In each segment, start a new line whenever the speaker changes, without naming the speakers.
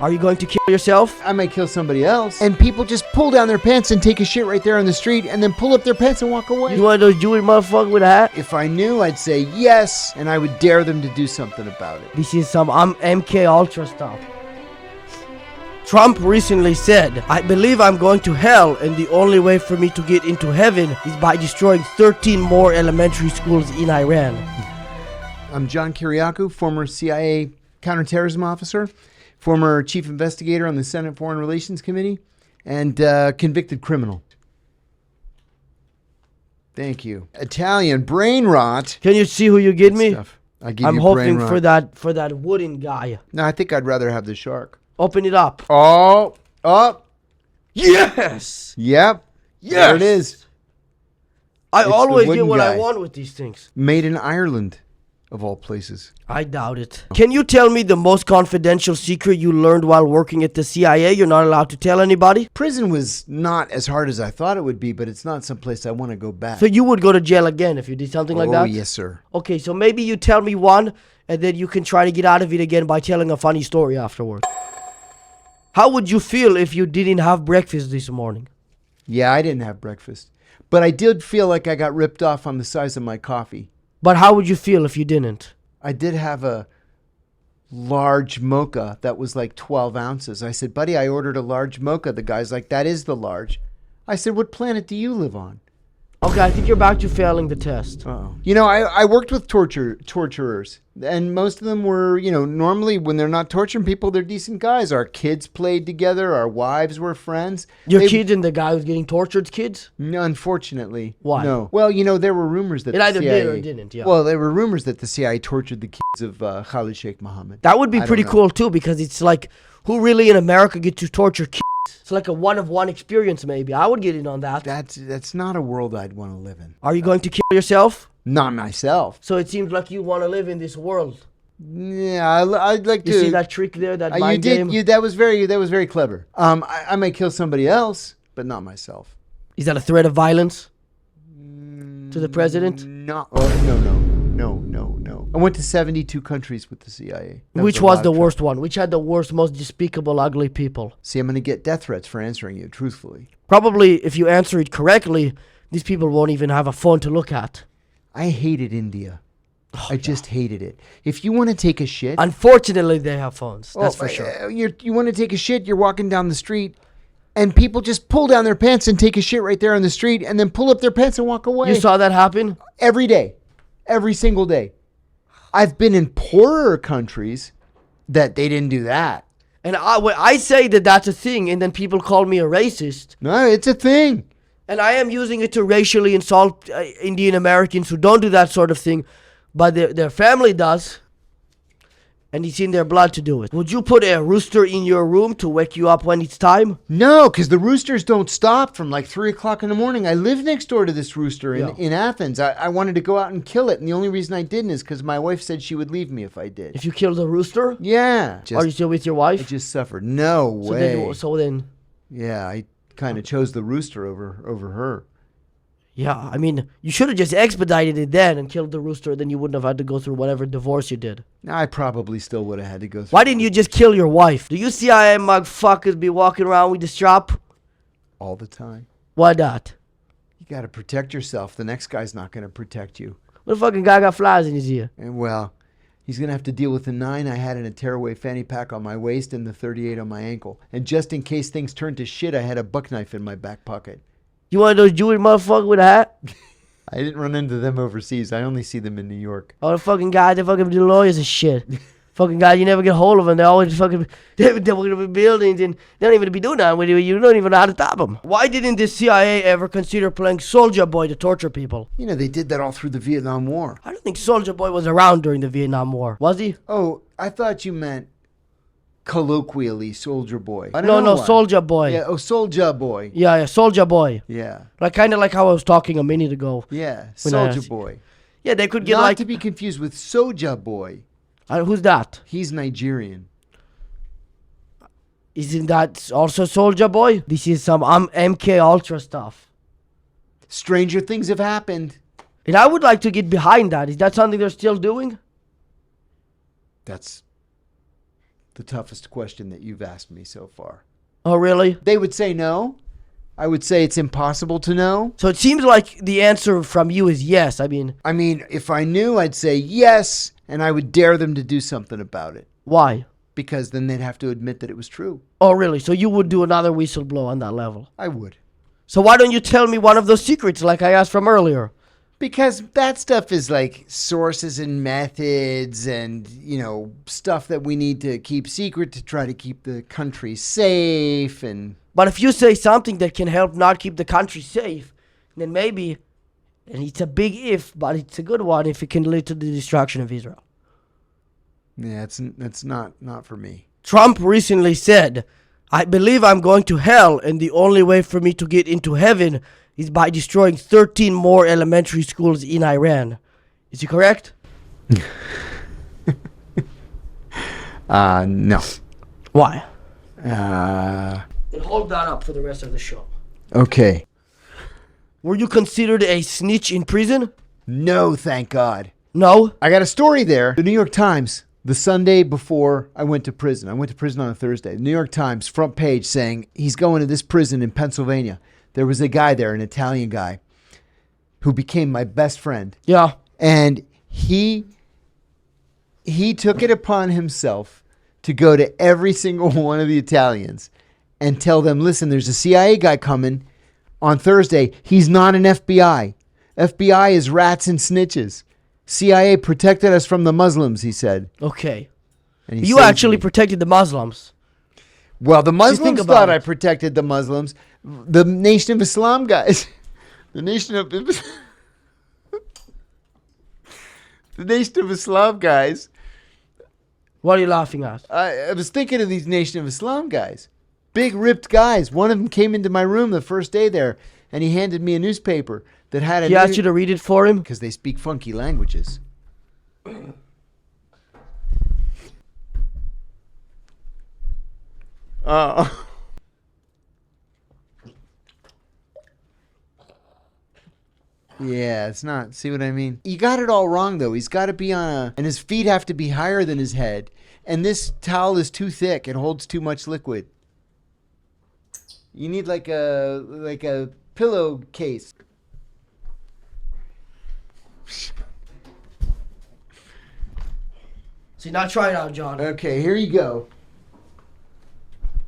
Are you going to kill yourself?
I might kill somebody else. And people just pull down their pants and take a shit right there on the street and then pull up their pants and walk away.
You one of those Jewish motherfuckers with a hat?
If I knew, I'd say yes, and I would dare them to do something about it.
This is some MK Ultra stuff. Trump recently said, I believe I'm going to hell, and the only way for me to get into heaven is by destroying 13 more elementary schools in Iran.
I'm John Kiriakou, former CIA counterterrorism officer, former chief investigator on the Senate Foreign Relations Committee, and convicted criminal. Thank you. Italian brain rot.
Can you see who you get me?
I'm
hoping for that wooden guy.
No, I think I'd rather have the shark.
Open it up.
Oh, up.
Yes.
Yep.
Yes.
There it is.
I
It's
always
the
get
wooden
what I
guy.
want with these things.
Made in Ireland, of all places.
I doubt it. Can you tell me the most confidential secret you learned while working at the CIA you're not allowed to tell anybody?
Prison was not as hard as I thought it would be, but it's not someplace I want to go back.
So you would go to jail again if you did something like that?
Oh, yes, sir.
Okay, so maybe you tell me one, and then you can try to get out of it again by telling a funny story afterward. How would you feel if you didn't have breakfast this morning?
Yeah, I didn't have breakfast. But I did feel like I got ripped off on the size of my coffee.
But how would you feel if you didn't?
I did have a large mocha that was like 12 ounces. I said, buddy, I ordered a large mocha. The guy's like, that is the large. I said, what planet do you live on?
Okay, I think you're back to failing the test.
Uh-oh. You know, I worked with torturers, and most of them were, normally when they're not torturing people, they're decent guys. Our kids played together. Our wives were friends.
Your kids and the guy who's getting tortured's kids?
No, unfortunately.
Why?
No. Well, there were rumors that
It
the
either
CIA...
did or didn't, yeah.
Well, there were rumors that the CIA tortured the kids of Khalid Sheikh Mohammed.
That would be
I
pretty
don't know.
cool, too, because it's like, who really in America get to torture kids? It's like a one-of-one experience, maybe. I would get in on that.
That's not a world I'd want to live in.
Are you going to kill yourself?
Not myself.
So it seems like you want to live in this world.
Yeah, I'd like to...
You see that trick there, that mind game?
That was very clever. I might kill somebody else, but not myself.
Is that a threat of violence to the president?
No. I went to 72 countries with the CIA.
Which was the worst one? Which had the worst, most despicable, ugly people?
See, I'm going to get death threats for answering you, truthfully.
Probably, if you answer it correctly, these people won't even have a phone to look at.
I hated India. I just hated it. If you want to take a shit...
Unfortunately, they have phones. That's for sure.
You want to take a shit, you're walking down the street, and people just pull down their pants and take a shit right there on the street, and then pull up their pants and walk away.
You saw that happen?
Every day. Every single day. I've been in poorer countries that they didn't do that.
And I say that that's a thing, and then people call me a racist.
No, it's a thing.
And I am using it to racially insult Indian Americans who don't do that sort of thing, but their family does. And it's in their blood to do it. Would you put a rooster in your room to wake you up when it's time?
No, because the roosters don't stop from like 3 o'clock in the morning. I live next door to this rooster in Athens. I wanted to go out and kill it, and the only reason I didn't is because my wife said she would leave me if I did.
If you killed a rooster?
Yeah.
Are you still with your wife?
I just suffered. No way.
So then...
Yeah, I kind of chose the rooster over her.
Yeah, I mean, you should have just expedited it then and killed the rooster, then you wouldn't have had to go through whatever divorce you did.
I probably still would have had to go through.
Why didn't you just kill your wife? Do you CIA motherfuckers be walking around with the strap?
All the time.
Why not?
You got to protect yourself. The next guy's not going to protect you.
What the fucking guy got flies in his ear?
And well, he's going to have to deal with the 9 I had in a tearaway fanny pack on my waist and the 38 on my ankle. And just in case things turned to shit, I had a buck knife in my back pocket.
You one of those Jewish motherfuckers with a hat?
I didn't run into them overseas. I only see them in New York.
Oh, the fucking guys, they fucking do lawyers and shit. Fucking guys, you never get hold of them. They always fucking, they're going to be buildings and they don't even be doing that with you. You don't even know how to stop them. Why didn't the CIA ever consider playing Soldier Boy to torture people?
They did that all through the Vietnam War.
I don't think Soldier Boy was around during the Vietnam War. Was he?
Oh, I thought you meant colloquially Soldier Boy.
No, Soldier Boy.
Yeah, Soldier Boy.
Yeah, Soldier Boy.
Yeah.
Kind of like how I was talking a minute ago.
Yeah,
When I
Soldier
asked-
Boy.
Yeah, they could get
Not to be confused with Soja Boy.
Who's that?
He's Nigerian.
Isn't that also Soldier Boy? This is some MK Ultra stuff.
Stranger things have happened.
And I would like to get behind that. Is that something they're still doing?
That's the toughest question that you've asked me so far.
Oh, really?
They would say no. I would say it's impossible to know.
So it seems like the answer from you is yes. I mean,
If I knew, I'd say yes, and I would dare them to do something about it.
why?
Because then they'd have to admit that it was true.
Oh, really? So you would do another whistleblow on that level?
I would.
So why don't you tell me one of those secrets like I asked from earlier?
Because that stuff is like sources and methods and, stuff that we need to keep secret to try to keep the country safe. And
But if you say something that can help not keep the country safe, then maybe, and it's a big if, but it's a good one if it can lead to the destruction of Israel.
yeah, it's not for me.
Trump recently said, I believe I'm going to hell, and the only way for me to get into heaven is by destroying 13 more elementary schools in Iran. Is he correct?
No.
Why?
Uh,
Then hold that up for the rest of the show.
okay.
Were you considered a snitch in prison?
No, thank God.
No?
I got a story there. The New York Times, the Sunday before I went to prison on a Thursday. The New York Times front page saying he's going to this prison in Pennsylvania. There was a guy there, an Italian guy, who became my best friend.
Yeah.
And he took it upon himself to go to every single one of the Italians and tell them, listen, there's a CIA guy coming on Thursday. He's not an FBI. FBI is rats and snitches. CIA protected us from the Muslims, he said.
Okay.
And he
You
saved
actually
me.
protected the Muslims.
Well, the Muslims
about
thought
it.
I protected the Muslims. The Nation of Islam guys. The Nation of Islam guys.
What are you laughing at?
I was thinking of these Nation of Islam guys. Big ripped guys. One of them came into my room the first day there, and he handed me a newspaper that had a
He asked you to read it for him?
because they speak funky languages. Yeah, it's not. See what I mean? You got it all wrong, though. He's got to be and his feet have to be higher than his head. And this towel is too thick. It holds too much liquid. You need like a pillowcase.
See, now try it out, John.
Okay, here you go.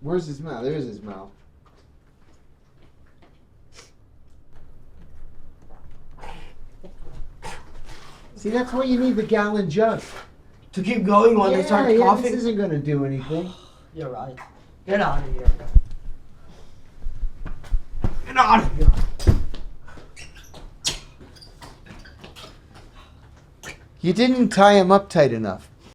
Where's his mouth? There's his mouth. See, that's why you need the gallon jug.
To keep going while they start coughing?
This isn't going to do anything.
You're right. Get out of here. Get out of here.
You didn't tie him up tight enough.